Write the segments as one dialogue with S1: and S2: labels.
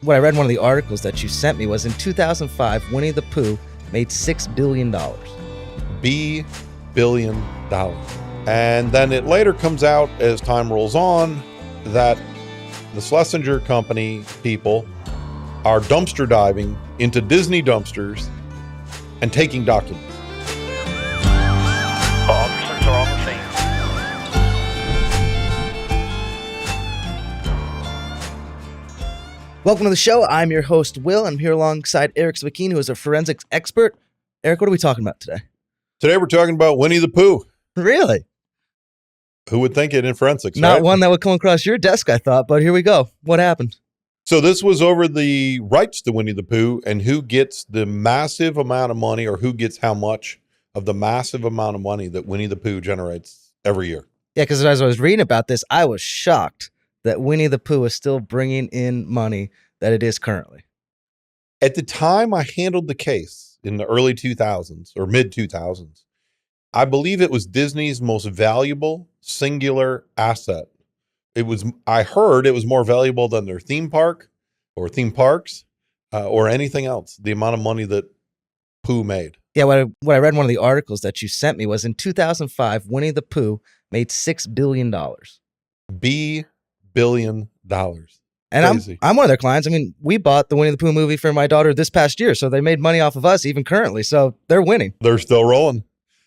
S1: what I read in one of the articles that you sent me was in 2005, Winnie the Pooh made $6 billion.
S2: Billion dollars. And then it later comes out as time rolls on that the Schlesinger company people are dumpster diving into Disney dumpsters and taking documents.
S3: Officers are on the scene.
S1: Welcome to the show. I'm your host, Will. I'm here alongside Eric Speckin, who is a forensics expert. Eric, what are we talking about today?
S2: Today we're talking about Winnie the Pooh.
S1: Really?
S2: Who would think it in forensics,
S1: Not
S2: right?
S1: one that would come across your desk, I thought, but here we go. What happened?
S2: So this was over the rights to Winnie the Pooh and who gets the massive amount of money, or who gets how much of the massive amount of money that Winnie the Pooh generates every year.
S1: Yeah, because as I was reading about this, I was shocked that Winnie the Pooh is still bringing in money that it is currently.
S2: At the time I handled the case in the early 2000s or mid 2000s, I believe it was Disney's most valuable singular asset. I heard it was more valuable than their theme park or theme parks or anything else. The amount of money that Pooh made.
S1: Yeah, what I read in one of the articles that you sent me was in 2005, Winnie the Pooh made $6 billion.
S2: Billion dollars.
S1: And
S2: Crazy.
S1: I'm one of their clients. I mean, we bought the Winnie the Pooh movie for my daughter this past year, so they made money off of us even currently. So they're winning.
S2: They're still rolling.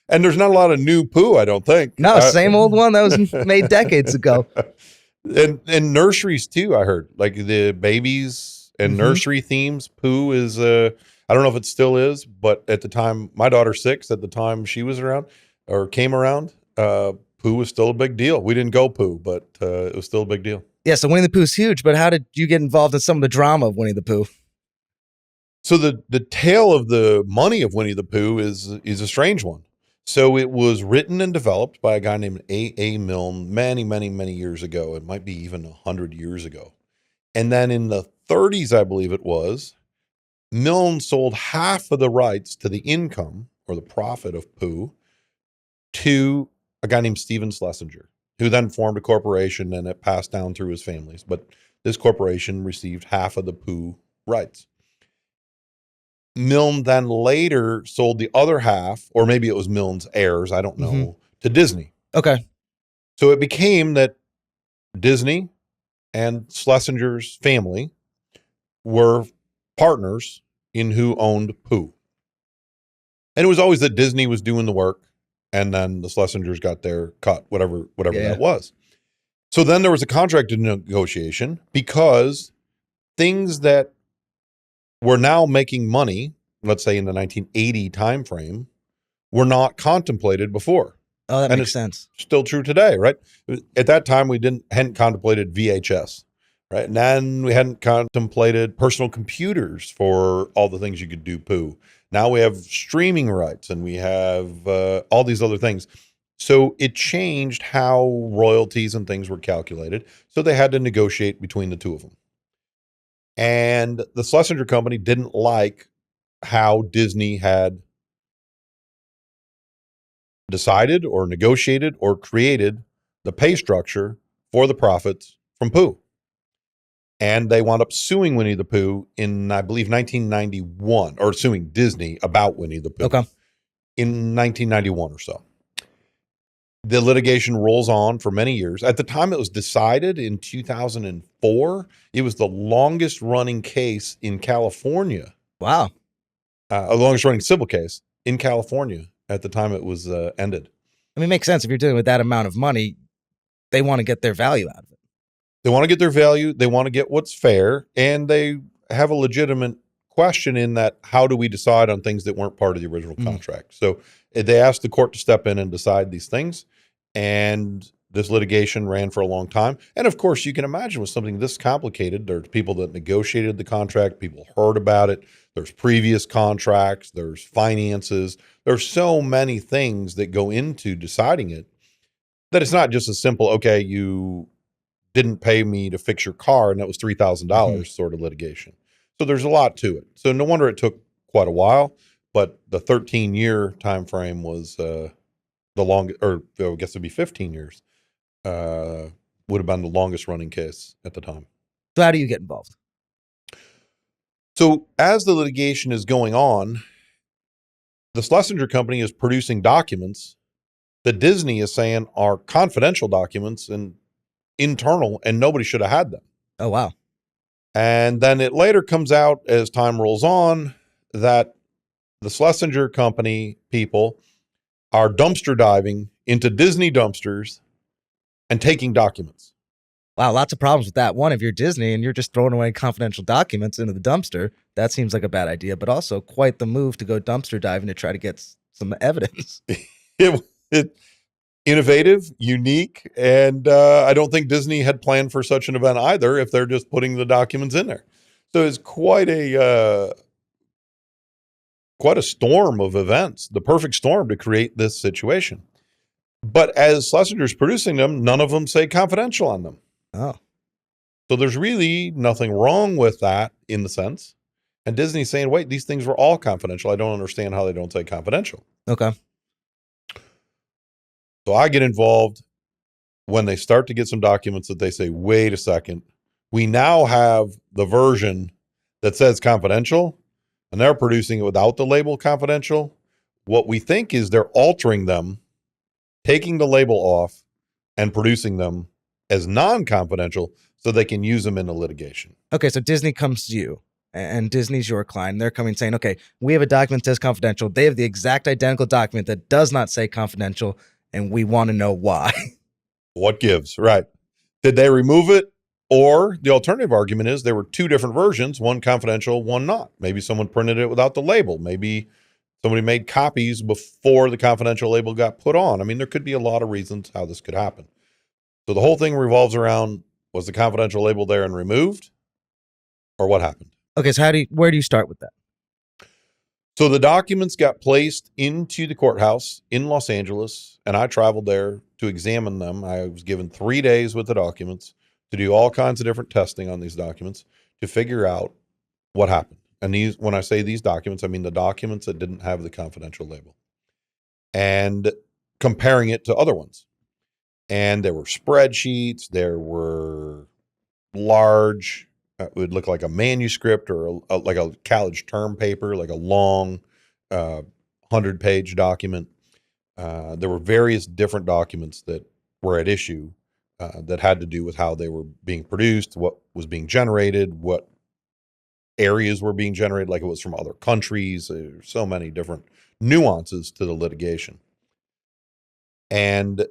S2: And there's not a lot of new Pooh, I don't think.
S1: No, same old one that was made decades ago.
S2: And nurseries too, I heard. Like the babies and nursery themes, Pooh is, I don't know if it still is, but at the time, my daughter's 6, at the time she was around or came around, Pooh was still a big deal. We didn't go Pooh, but it was still a big deal.
S1: Yeah, so Winnie the Pooh's huge, but how did you get involved in some of the drama of Winnie the Pooh?
S2: So the tale of the money of Winnie the Pooh is a strange one. So it was written and developed by a guy named A. Milne many years ago. It might be even 100 years ago. And then in the 30s, I believe it was, Milne sold half of the rights to the income or the profit of Pooh to a guy named Stephen Schlesinger, who then formed a corporation and it passed down through his families. But this corporation received half of the Pooh rights. Milne then later sold the other half, or maybe it was Milne's heirs, I don't know, to Disney.
S1: Okay.
S2: So it became that Disney and Schlesinger's family were partners in who owned Pooh. And it was always that Disney was doing the work and then the Schlesingers got their cut, whatever that was. So then there was a contract negotiation because things that were now making money, let's say in the 1980 timeframe, were not contemplated before.
S1: Oh, that
S2: And
S1: makes
S2: it's
S1: sense.
S2: Still true today, right? At that time, we hadn't contemplated VHS, right? And then we hadn't contemplated personal computers for all the things you could do Pooh. Now we have streaming rights and we have all these other things. So it changed how royalties and things were calculated. So they had to negotiate between the two of them. And the Schlesinger company didn't like how Disney had decided or negotiated or created the pay structure for the profits from Pooh. And they wound up suing Winnie the Pooh in, I believe, 1991, or suing Disney about Winnie the Pooh in 1991 or so. The litigation rolls on for many years. At the time it was decided in 2004, it was the longest running case in California.
S1: Wow.
S2: The longest running civil case in California at the time it was ended.
S1: I mean, it makes sense. If you're dealing with that amount of money, they want to get their value out of it.
S2: They want to get their value. They want to get what's fair. And they have a legitimate question in that, how do we decide on things that weren't part of the original contract? So they asked the court to step in and decide these things. And this litigation ran for a long time. And of course, you can imagine with something this complicated, there's people that negotiated the contract, people heard about it, there's previous contracts, there's finances, there's so many things that go into deciding it, that it's not just a simple, okay, you didn't pay me to fix your car and that was $3,000 sort of litigation. So there's a lot to it. So no wonder it took quite a while, but the 13-year time frame was the longest, or I guess it'd be 15 years, would have been the longest running case at the time.
S1: So how do you get involved?
S2: So as the litigation is going on, the Schlesinger company is producing documents that Disney is saying are confidential documents and internal, and nobody should have had them.
S1: Oh, wow.
S2: And then it later comes out as time rolls on that the Schlesinger company people are dumpster diving into Disney dumpsters and taking documents.
S1: Wow, lots of problems with that. One, if you're Disney and you're just throwing away confidential documents into the dumpster, that seems like a bad idea, but also quite the move to go dumpster diving to try to get some evidence.
S2: It innovative, unique, and I don't think Disney had planned for such an event either if they're just putting the documents in there. So it's quite a storm of events, the perfect storm to create this situation. But as Schlesinger's producing them, none of them say confidential on them.
S1: Oh.
S2: So there's really nothing wrong with that in the sense. And Disney's saying, wait, these things were all confidential. I don't understand how they don't say confidential.
S1: Okay.
S2: So I get involved when they start to get some documents that they say, wait a second, we now have the version that says confidential, and they're producing it without the label confidential. What we think is they're altering them, taking the label off, and producing them as non-confidential so they can use them in the litigation.
S1: Okay, so Disney comes to you, and Disney's your client. They're coming saying, okay, we have a document that says confidential. They have the exact identical document that does not say confidential, and we want to know why.
S2: What gives, right? Did they remove it? Or the alternative argument is there were two different versions, one confidential, one not. Maybe someone printed it without the label. Maybe somebody made copies before the confidential label got put on. I mean, there could be a lot of reasons how this could happen. So the whole thing revolves around, was the confidential label there and removed, or what happened?
S1: Okay, so where do you start with that?
S2: So the documents got placed into the courthouse in Los Angeles, and I traveled there to examine them. I was given 3 days with the documents to do all kinds of different testing on these documents to figure out what happened. And these, when I say these documents, I mean the documents that didn't have the confidential label, and comparing it to other ones. And there were spreadsheets, there were large, it would look like a manuscript or like a college term paper, like a long 100-page document. There were various different documents that were at issue that had to do with how they were being produced, what was being generated, what areas were being generated, like it was from other countries. There's so many different nuances to the litigation. And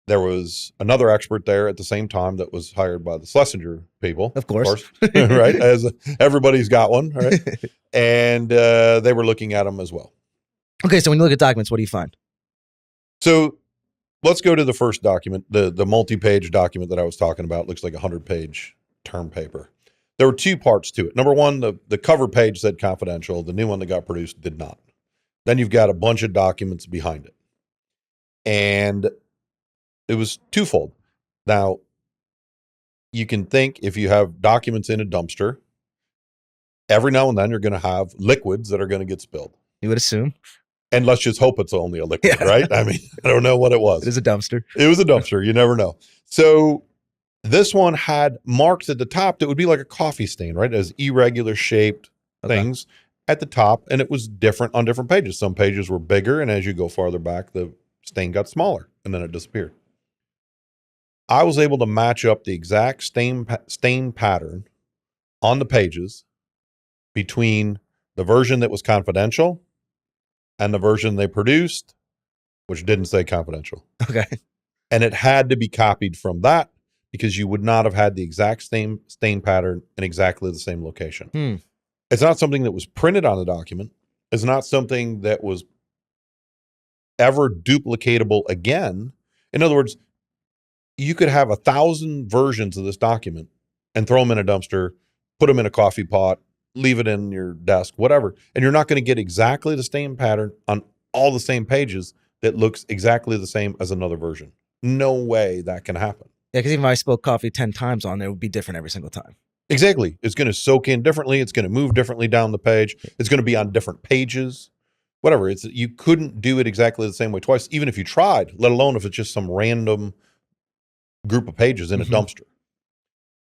S2: there was another expert there at the same time that was hired by the Schlesinger people.
S1: Of course.
S2: Right? As everybody's got one, right? And they were looking at them as well.
S1: Okay, so when you look at documents, what do you find?
S2: So let's go to the first document, the multi-page document that I was talking about. It looks like a 100-page term paper. There were two parts to it. Number one, the cover page said confidential. The new one that got produced did not. Then you've got a bunch of documents behind it. And it was twofold. Now, you can think if you have documents in a dumpster, every now and then you're going to have liquids that are going to get spilled.
S1: You would assume.
S2: And let's just hope it's only a liquid, right? I mean, I don't know what it was.
S1: It is a dumpster.
S2: It was a dumpster. You never know. So this one had marks at the top that would be like a coffee stain, right? As irregular shaped things at the top. And it was different on different pages. Some pages were bigger. And as you go farther back, the stain got smaller and then it disappeared. I was able to match up the exact stain pattern on the pages between the version that was confidential and the version they produced, which didn't say confidential.
S1: Okay.
S2: And it had to be copied from that because you would not have had the exact stain pattern in exactly the same location. It's not something that was printed on the document. It's not something that was ever duplicatable again. In other words, you could have 1,000 versions of this document and throw them in a dumpster, put them in a coffee pot, leave it in your desk, whatever. And you're not going to get exactly the same pattern on all the same pages that looks exactly the same as another version. No way that can happen.
S1: Yeah, because even if I spilled coffee 10 times on there, it would be different every single time.
S2: Exactly. It's going to soak in differently. It's going to move differently down the page. It's going to be on different pages. Whatever. You couldn't do it exactly the same way twice, even if you tried, let alone if it's just some random group of pages in a dumpster.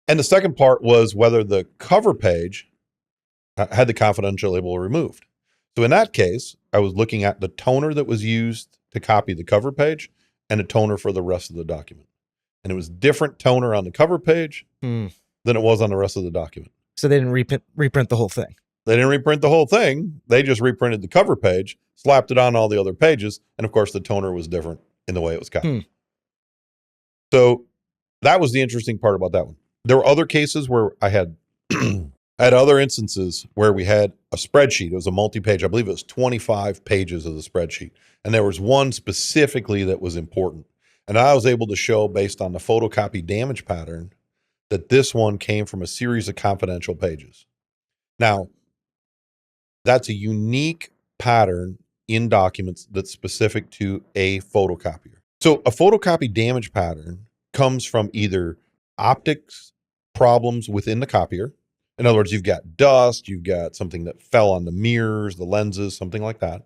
S2: And the second part was whether the cover page had the confidential label removed. So in that case, I was looking at the toner that was used to copy the cover page and a toner for the rest of the document. And it was different toner on the cover page than it was on the rest of the document.
S1: So they didn't reprint the whole thing.
S2: They didn't reprint the whole thing. They just reprinted the cover page, slapped it on all the other pages, and of course the toner was different in the way it was copied. So that was the interesting part about that one. There were other cases where I had other instances where we had a spreadsheet. It was a multi-page. I believe it was 25 pages of the spreadsheet. And there was one specifically that was important. And I was able to show, based on the photocopy damage pattern, that this one came from a series of confidential pages. Now, that's a unique pattern in documents that's specific to a photocopier. So a photocopy damage pattern comes from either optics problems within the copier. In other words, you've got dust, you've got something that fell on the mirrors, the lenses, something like that.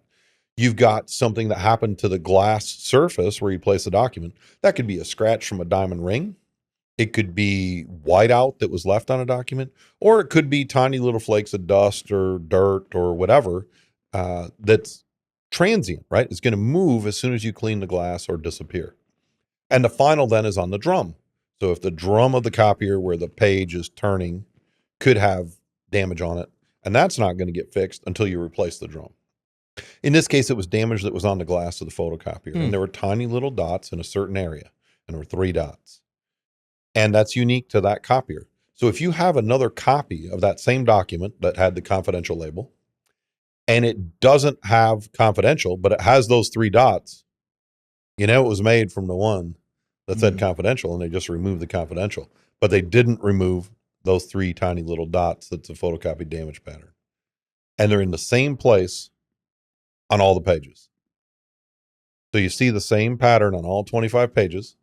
S2: You've got something that happened to the glass surface where you place the document. That could be a scratch from a diamond ring. It could be whiteout that was left on a document, or it could be tiny little flakes of dust or dirt or whatever that's transient, right? It's going to move as soon as you clean the glass or disappear. And the final then is on the drum. So if the drum of the copier where the page is turning could have damage on it, and that's not going to get fixed until you replace the drum. In this case, it was damage that was on the glass of the photocopier, and there were tiny little dots in a certain area, and there were 3 dots. And that's unique to that copier. So if you have another copy of that same document that had the confidential label, and it doesn't have confidential, but it has those 3 dots, you know it was made from the one that said confidential, and they just removed the confidential. But they didn't remove those 3 tiny little dots that's a photocopy damage pattern. And they're in the same place on all the pages. So you see the same pattern on all 25 pages.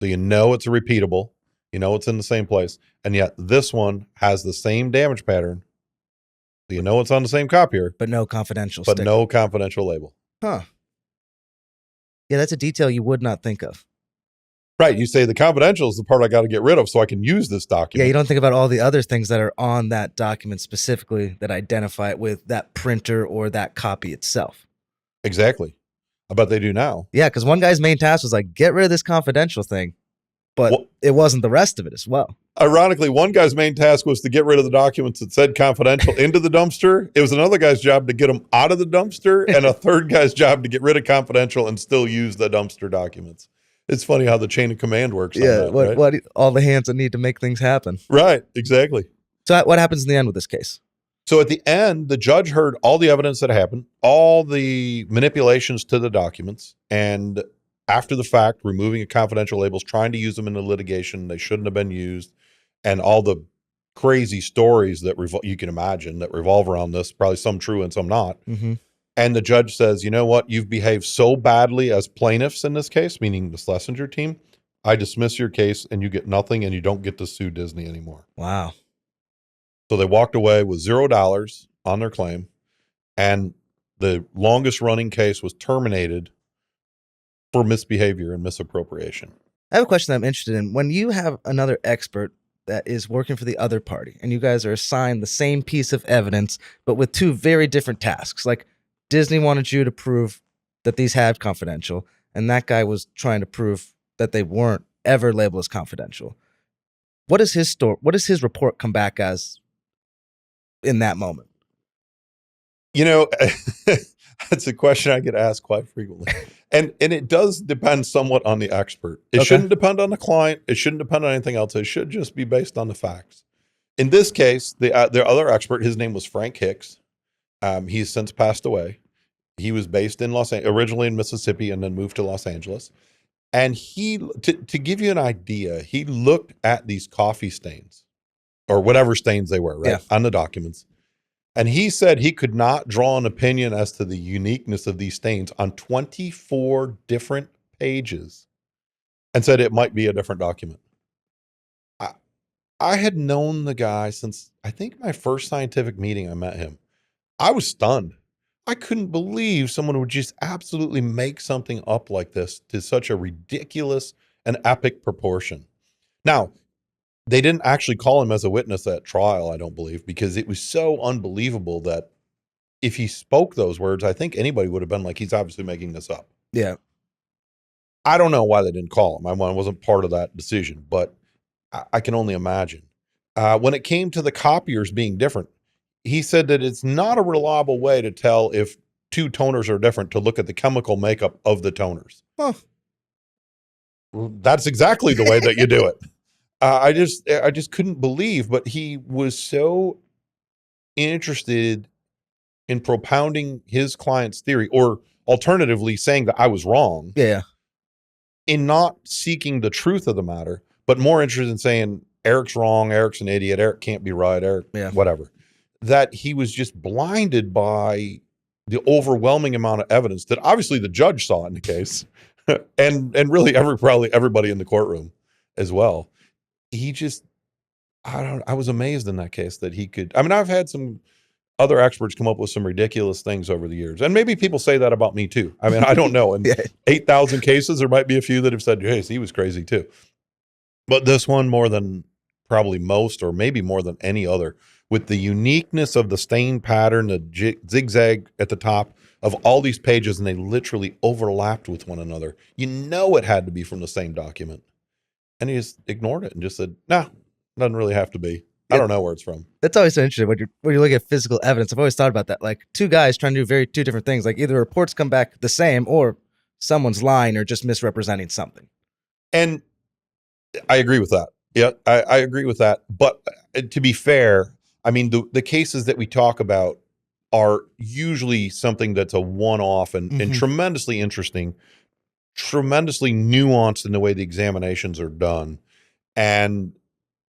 S2: So you know it's a repeatable, you know it's in the same place, and yet this one has the same damage pattern. So you know it's on the same copier,
S1: but no confidential
S2: but
S1: sticker.
S2: no confidential label.
S1: Huh. Yeah, that's a detail you would not think of.
S2: Right. You say the confidential is the part I got to get rid of so I can use this document.
S1: Yeah, you don't think about all the other things that are on that document specifically that identify it with that printer or that copy itself.
S2: Exactly. I bet they do now.
S1: Yeah, because one guy's main task was like, get rid of this confidential thing, but it wasn't the rest of it as well.
S2: Ironically, one guy's main task was to get rid of the documents that said confidential into the dumpster. It was another guy's job to get them out of the dumpster, and a third guy's job to get rid of confidential and still use the dumpster documents. It's funny how the chain of command works.
S1: Yeah,
S2: on that,
S1: what all the hands that need to make things happen.
S2: Right, exactly.
S1: So what happens in the end with this case?
S2: So at the end, the judge heard all the evidence that happened, all the manipulations to the documents, and after the fact, removing confidential labels, trying to use them in the litigation they shouldn't have been used, and all the crazy stories that you can imagine that revolve around this, probably some true and some not. And the judge says, you know what? You've behaved so badly as plaintiffs in this case, meaning the Schlesinger team. I dismiss your case and you get nothing and you don't get to sue Disney anymore.
S1: Wow.
S2: So they walked away with $0 on their claim. And the longest running case was terminated for misbehavior and misappropriation.
S1: I have a question that I'm interested in. When you have another expert that is working for the other party and you guys are assigned the same piece of evidence, but with 2 very different tasks, like Disney wanted you to prove that these had confidential, and that guy was trying to prove that they weren't ever labeled as confidential. What is his story? What does his report come back as in that moment?
S2: You know, that's a question I get asked quite frequently. And it does depend somewhat on the expert. It shouldn't depend on the client. It shouldn't depend on anything else. It should just be based on the facts. In this case, the other expert, his name was Frank Hicks. He's since passed away. He was based in originally in Mississippi and then moved to Los Angeles. And to give you an idea, he looked at these coffee stains or whatever stains they were, right, on the documents. And he said he could not draw an opinion as to the uniqueness of these stains on 24 different pages and said it might be a different document. I had known the guy since, I think, my first scientific meeting I met him. I was stunned. I couldn't believe someone would just absolutely make something up like this to such a ridiculous and epic proportion. Now, They didn't actually call him as a witness at trial, I don't believe, because it was so unbelievable that if he spoke those words, I think anybody would have been like, he's obviously making this up.
S1: Yeah.
S2: I don't know why they didn't call him. I wasn't part of that decision, but I can only imagine. When it came to the copiers being different, he said that it's not a reliable way to tell if two toners are different to look at the chemical makeup of the toners.
S1: Huh.
S2: Well, that's exactly the way that you do it. I just couldn't believe, but he was so interested in propounding his client's theory, or alternatively saying that I was wrong,
S1: Yeah.
S2: in not seeking the truth of the matter, but more interested in saying Eric's wrong, Eric's an idiot, Eric can't be right, Eric, whatever. That he was just blinded by the overwhelming amount of evidence that obviously the judge saw in the case, and really probably everybody in the courtroom as well. He just, I was amazed in that case that he could. I mean, I've had some other experts come up with some ridiculous things over the years, and maybe people say that about me too. I mean, I don't know. In 8,000 cases, there might be a few that have said, "Hey, he was crazy too." But this one, more than probably most, or maybe more than any other, with the uniqueness of the stain pattern, the zigzag at the top of all these pages, and they literally overlapped with one another. You know it had to be from the same document. And he just ignored it and just said, "Nah, doesn't really have to be. I don't know where it's from."
S1: That's always so interesting when you're looking at physical evidence. I've always thought about that. Like two guys trying to do two different things. Like either reports come back the same, or someone's lying or just misrepresenting something.
S2: And I agree with that. Yeah, I agree with that. But to be fair, I mean, the cases that we talk about are usually something that's a one-off and tremendously interesting, tremendously nuanced in the way the examinations are done. And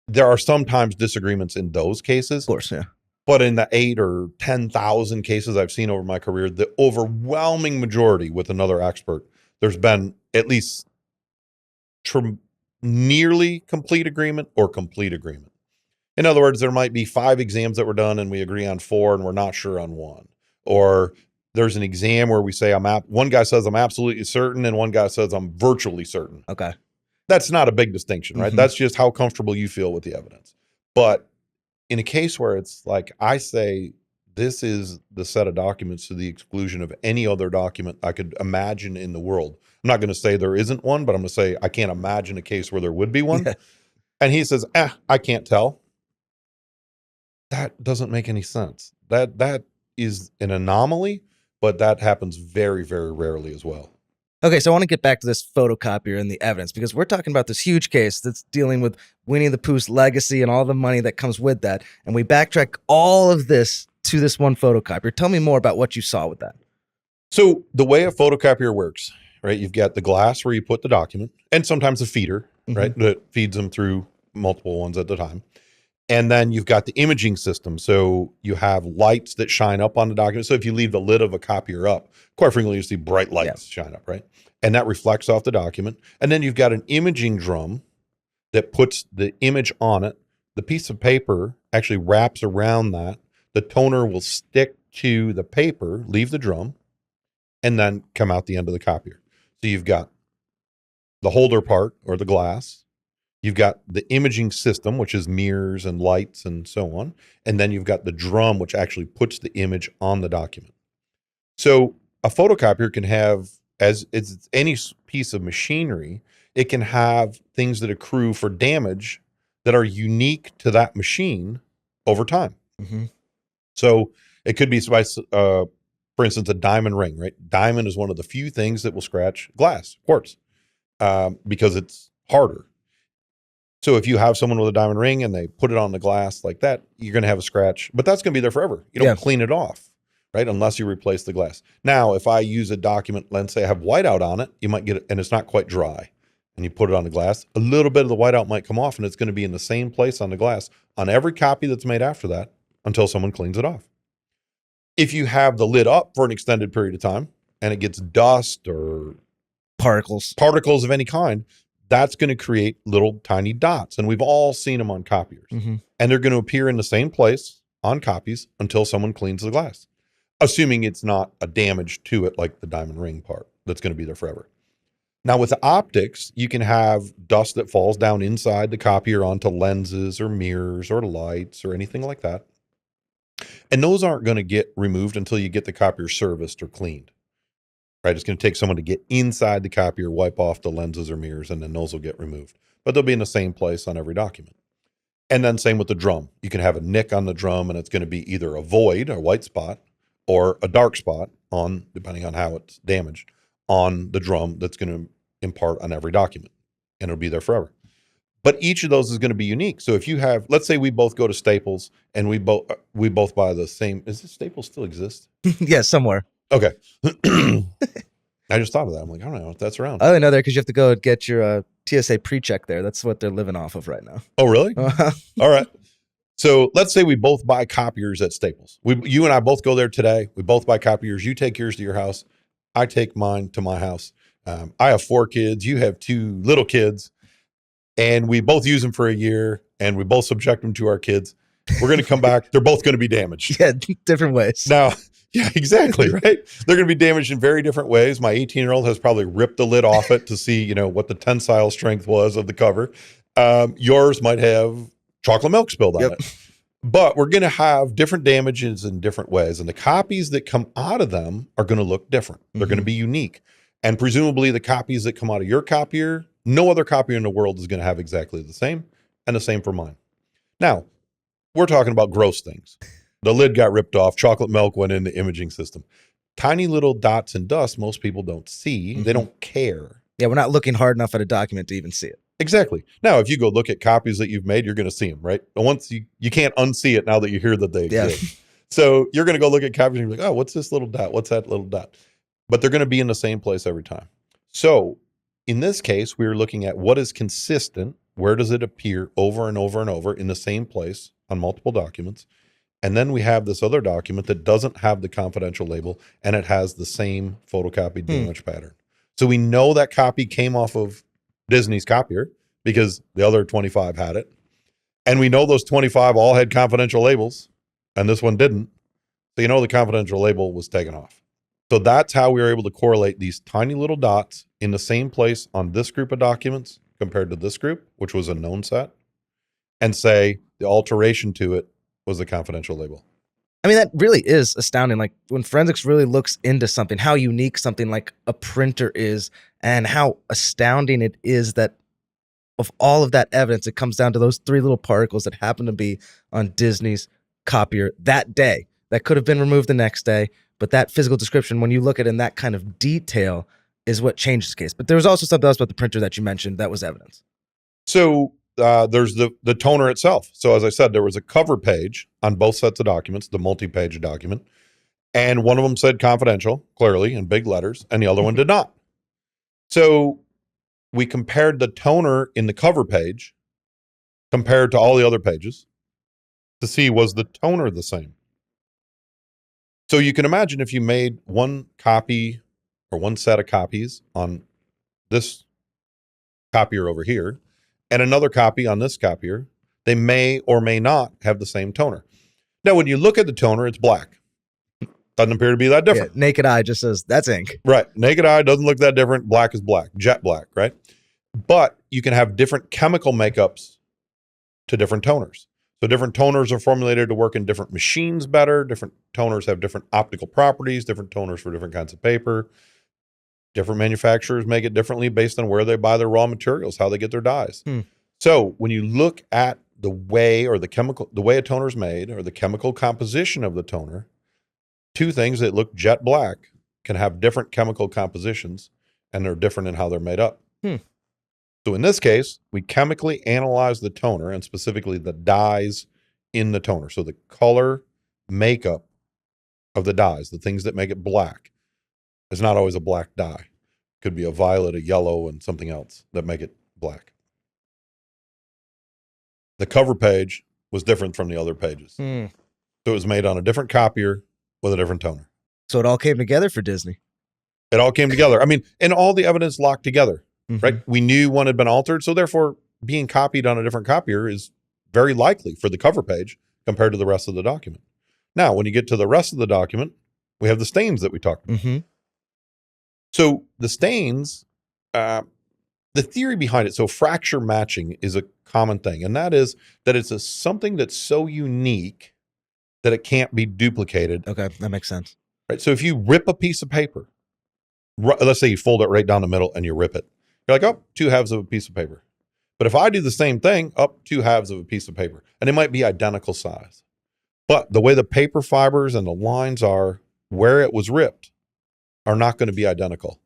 S2: there are sometimes disagreements in those cases.
S1: Of course, yeah.
S2: But in the 8 or 10,000 cases I've seen over my career, the overwhelming majority with another expert, there's been at least nearly complete agreement or complete agreement. In other words, there might be 5 exams that were done and we agree on 4 and we're not sure on 1. Or there's an exam where we say one guy says I'm absolutely certain and one guy says I'm virtually certain.
S1: Okay.
S2: That's not a big distinction, right? That's just how comfortable you feel with the evidence. But in a case where it's like I say this is the set of documents to the exclusion of any other document I could imagine in the world. I'm not going to say there isn't one, but I'm going to say I can't imagine a case where there would be one. Yeah. And he says, I can't tell. That doesn't make any sense. That is an anomaly, but that happens very, very rarely as well.
S1: Okay, so I want to get back to this photocopier and the evidence, because we're talking about this huge case that's dealing with Winnie the Pooh's legacy and all the money that comes with that. And we backtrack all of this to this one photocopier. Tell me more about what you saw with that.
S2: So the way a photocopier works, right? You've got the glass where you put the document, and sometimes a feeder, right? That feeds them through multiple ones at the time. And then you've got the imaging system. So you have lights that shine up on the document. So if you leave the lid of a copier up, quite frequently you see bright lights shine up, right? And that reflects off the document. And then you've got an imaging drum that puts the image on it. The piece of paper actually wraps around that. The toner will stick to the paper, leave the drum, and then come out the end of the copier. So you've got the holder part, or the glass. You've got the imaging system, which is mirrors and lights and so on. And then you've got the drum, which actually puts the image on the document. So a photocopier can have, as it's any piece of machinery, it can have things that accrue for damage that are unique to that machine over time. So it could be, for instance, a diamond ring, right? Diamond is one of the few things that will scratch glass, quartz, because it's harder. So if you have someone with a diamond ring and they put it on the glass like that, you're going to have a scratch, but that's going to be there forever. You don't clean it off, right? Unless you replace the glass. Now, if I use a document, let's say I have whiteout on it, you might get it, and it's not quite dry, and you put it on the glass, a little bit of the whiteout might come off, and it's going to be in the same place on the glass on every copy that's made after that until someone cleans it off. If you have the lid up for an extended period of time and it gets dust or particles of any kind, that's going to create little tiny dots. And we've all seen them on copiers. And they're going to appear in the same place on copies until someone cleans the glass, assuming it's not a damage to it like the diamond ring part that's going to be there forever. Now with optics, you can have dust that falls down inside the copier onto lenses or mirrors or lights or anything like that. And those aren't going to get removed until you get the copier serviced or cleaned. Right? It's going to take someone to get inside the copier, wipe off the lenses or mirrors, and then those will get removed. But they'll be in the same place on every document. And then same with the drum. You can have a nick on the drum, and it's going to be either a void, a white spot, or a dark spot on, depending on how it's damaged, on the drum that's going to impart on every document. And it'll be there forever. But each of those is going to be unique. So if you have, let's say we both go to Staples and we both buy the same, is this Staples still exist?
S1: Yeah, somewhere.
S2: Okay. I just thought of that. I'm like, I don't know if that's around.
S1: I only know there because you have to go and get your TSA pre-check there. That's what they're living off of right now.
S2: Oh, really? All right. So let's say we both buy copiers at Staples. You and I both go there today. We both buy copiers. You take yours to your house. I take mine to my house. I have 4 kids. You have 2 little kids. And we both use them for a year. And we both subject them to our kids. We're going to come back. They're both going to be damaged.
S1: Yeah, different ways.
S2: Now, yeah, exactly, right? They're going to be damaged in very different ways. My 18-year-old has probably ripped the lid off it to see, what the tensile strength was of the cover. Yours might have chocolate milk spilled on it. But we're going to have different damages in different ways. And the copies that come out of them are going to look different. They're going to be unique. And presumably the copies that come out of your copier, no other copier in the world is going to have exactly the same, and the same for mine. Now, we're talking about gross things. The lid got ripped off. Chocolate milk went in the imaging system. Tiny little dots and dust most people don't see. They don't care.
S1: Yeah, we're not looking hard enough at a document to even see it.
S2: Exactly. Now, if you go look at copies that you've made, you're going to see them, right? But once you can't unsee it now that you hear that they exist. So you're going to go look at copies and you're like, oh, what's this little dot? What's that little dot? But they're going to be in the same place every time. So in this case, we're looking at what is consistent. Where does it appear over and over and over in the same place on multiple documents? And then we have this other document that doesn't have the confidential label, and it has the same photocopied damage pattern. So we know that copy came off of Disney's copier because the other 25 had it. And we know those 25 all had confidential labels, and this one didn't. So the confidential label was taken off. So that's how we were able to correlate these tiny little dots in the same place on this group of documents compared to this group, which was a known set, and say the alteration to it was the confidential label.
S1: I mean, that really is astounding. Like when forensics really looks into something, how unique something like a printer is, and how astounding it is that of all of that evidence, it comes down to those 3 little particles that happen to be on Disney's copier that day. That could have been removed the next day, but that physical description, when you look at it in that kind of detail, is what changes the case. But there was also something else about the printer that you mentioned that was evidence.
S2: So there's the toner itself. So as I said, there was a cover page on both sets of documents, the multi-page document, and one of them said confidential, clearly in big letters, and the other one did not. So we compared the toner in the cover page compared to all the other pages to see, was the toner the same? So you can imagine if you made one copy or one set of copies on this copier over here and another copy on this copier, they may or may not have the same toner. Now, when you look at the toner, it's black. Doesn't appear to be that different.
S1: Yeah, naked eye just says, that's ink.
S2: Right. Naked eye doesn't look that different. Black is black. Jet black, right? But you can have different chemical makeups to different toners. So different toners are formulated to work in different machines better. Different toners have different optical properties, different toners for different kinds of paper. Different manufacturers make it differently based on where they buy their raw materials, how they get their dyes. So when you look at the way or the way a toner is made or the chemical composition of the toner, 2 things that look jet black can have different chemical compositions, and they're different in how they're made up. So in this case, we chemically analyze the toner, and specifically the dyes in the toner. So the color makeup of the dyes, the things that make it black. It's not always a black dye. It could be a violet, a yellow, and something else that make it black. The cover page was different from the other pages. So it was made on a different copier with a different toner.
S1: So it all came together for Disney.
S2: It all came together. I mean, and all the evidence locked together, right? We knew one had been altered. So therefore, being copied on a different copier is very likely for the cover page compared to the rest of the document. Now, when you get to the rest of the document, we have the stains that we talked about. So the stains The theory behind it, so fracture matching is a common thing, and that is that it's something that's so unique that it can't be duplicated.
S1: Okay, that makes sense.
S2: Right. So if you rip a piece of paper, let's say you fold it right down the middle and you rip it, you're like, oh, 2 halves of a piece of paper. But if I do the same thing, up 2 halves of a piece of paper, and it might be identical size, but the way the paper fibers and the lines are where it was ripped are not going to be identical.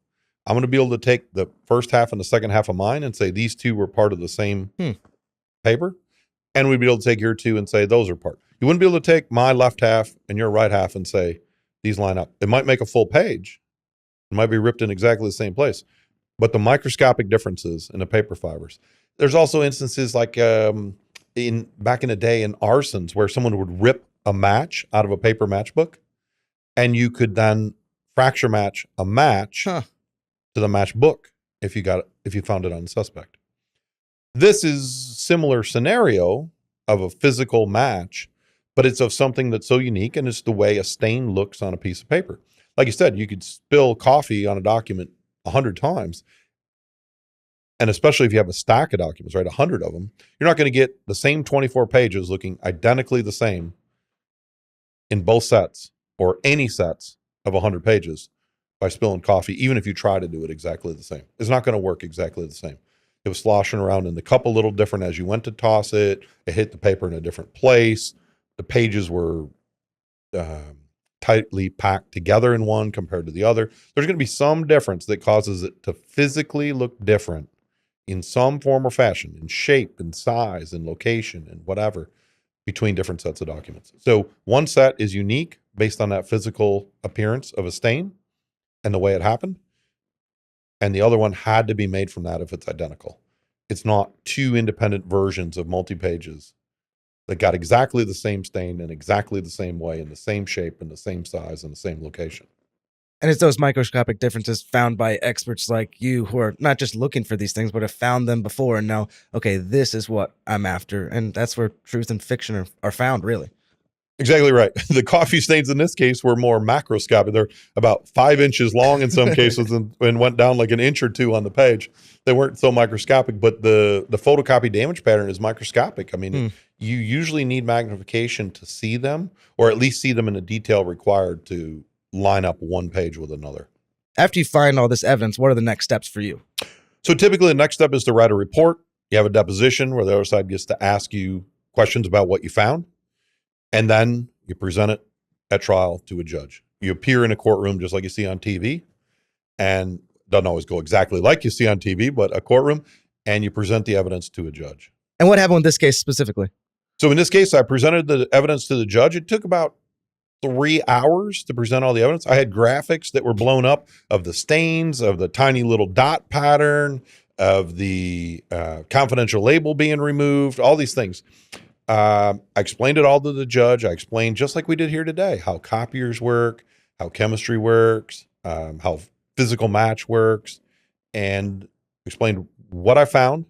S2: I'm going to be able to take the first half and the second half of mine and say these 2 were part of the same paper. And we'd be able to take your 2 and say those are part. You wouldn't be able to take my left half and your right half and say these line up. It might make a full page. It might be ripped in exactly the same place. But the microscopic differences in the paper fibers. There's also instances like back in the day in arsons where someone would rip a match out of a paper matchbook, and you could then fracture match a match to the matchbook if you found it on the suspect. This is similar scenario of a physical match, but it's of something that's so unique, and it's the way a stain looks on a piece of paper. Like you said, you could spill coffee on a document 100 times. And especially if you have a stack of documents, right, 100 of them, you're not going to get the same 24 pages looking identically the same in both sets or any sets of 100 pages by spilling coffee, even if you try to do it exactly the same. It's not going to work exactly the same. It was sloshing around in the cup a little different as you went to toss it. It hit the paper in a different place. The pages were tightly packed together in one compared to the other. There's going to be some difference that causes it to physically look different in some form or fashion, in shape and size and location and whatever, between different sets of documents. So one set is unique based on that physical appearance of a stain and the way it happened. And the other one had to be made from that if it's identical. It's not 2 independent versions of multi-pages that got exactly the same stain in exactly the same way, in the same shape and the same size and the same location.
S1: And it's those microscopic differences found by experts like you who are not just looking for these things, but have found them before and know, okay, this is what I'm after. And that's where truth and fiction are found, really.
S2: Exactly right. The coffee stains in this case were more macroscopic. They're about 5 inches long in some cases and went down like an inch or 2 on the page. They weren't so microscopic, but the photocopy damage pattern is microscopic. I mean, you usually need magnification to see them, or at least see them in the detail required to line up one page with another.
S1: After you find all this evidence, what are the next steps for you?
S2: So typically the next step is to write a report. You have a deposition where the other side gets to ask you questions about what you found. And then you present it at trial to a judge. You appear in a courtroom just like you see on TV, and doesn't always go exactly like you see on TV, but a courtroom, and you present the evidence to a judge.
S1: And what happened in this case specifically?
S2: So in this case, I presented the evidence to the judge. It took about 3 hours to present all the evidence. I had graphics that were blown up of the stains, of the tiny little dot pattern, of the confidential label being removed, all these things. I explained it all to the judge. I explained, just like we did here today, how copiers work, how chemistry works, how physical match works, and explained what I found,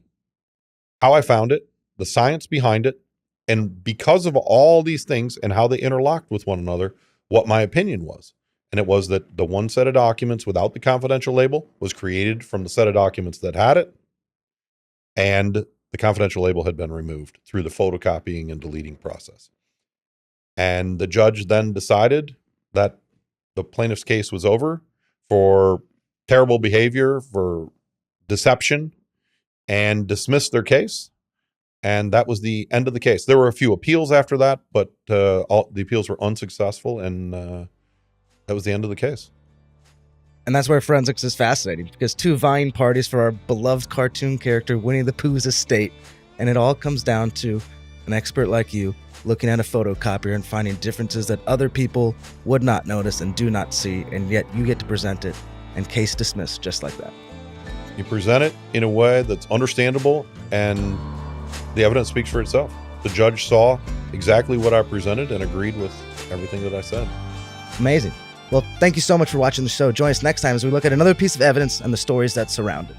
S2: how I found it, the science behind it, and because of all these things and how they interlocked with one another, what my opinion was. And it was that the one set of documents without the confidential label was created from the set of documents that had it, and the confidential label had been removed through the photocopying and deleting process. And the judge then decided that the plaintiff's case was over for terrible behavior, for deception, and dismissed their case. And that was the end of the case. There were a few appeals after that, but all the appeals were unsuccessful, and that was the end of the case.
S1: And that's where forensics is fascinating, because 2 vying parties for our beloved cartoon character Winnie the Pooh's estate, and it all comes down to an expert like you looking at a photocopier and finding differences that other people would not notice and do not see, and yet you get to present it and case dismissed just like that.
S2: You present it in a way that's understandable, and the evidence speaks for itself. The judge saw exactly what I presented and agreed with everything that I said.
S1: Amazing. Well, thank you so much for watching the show. Join us next time as we look at another piece of evidence and the stories that surround it.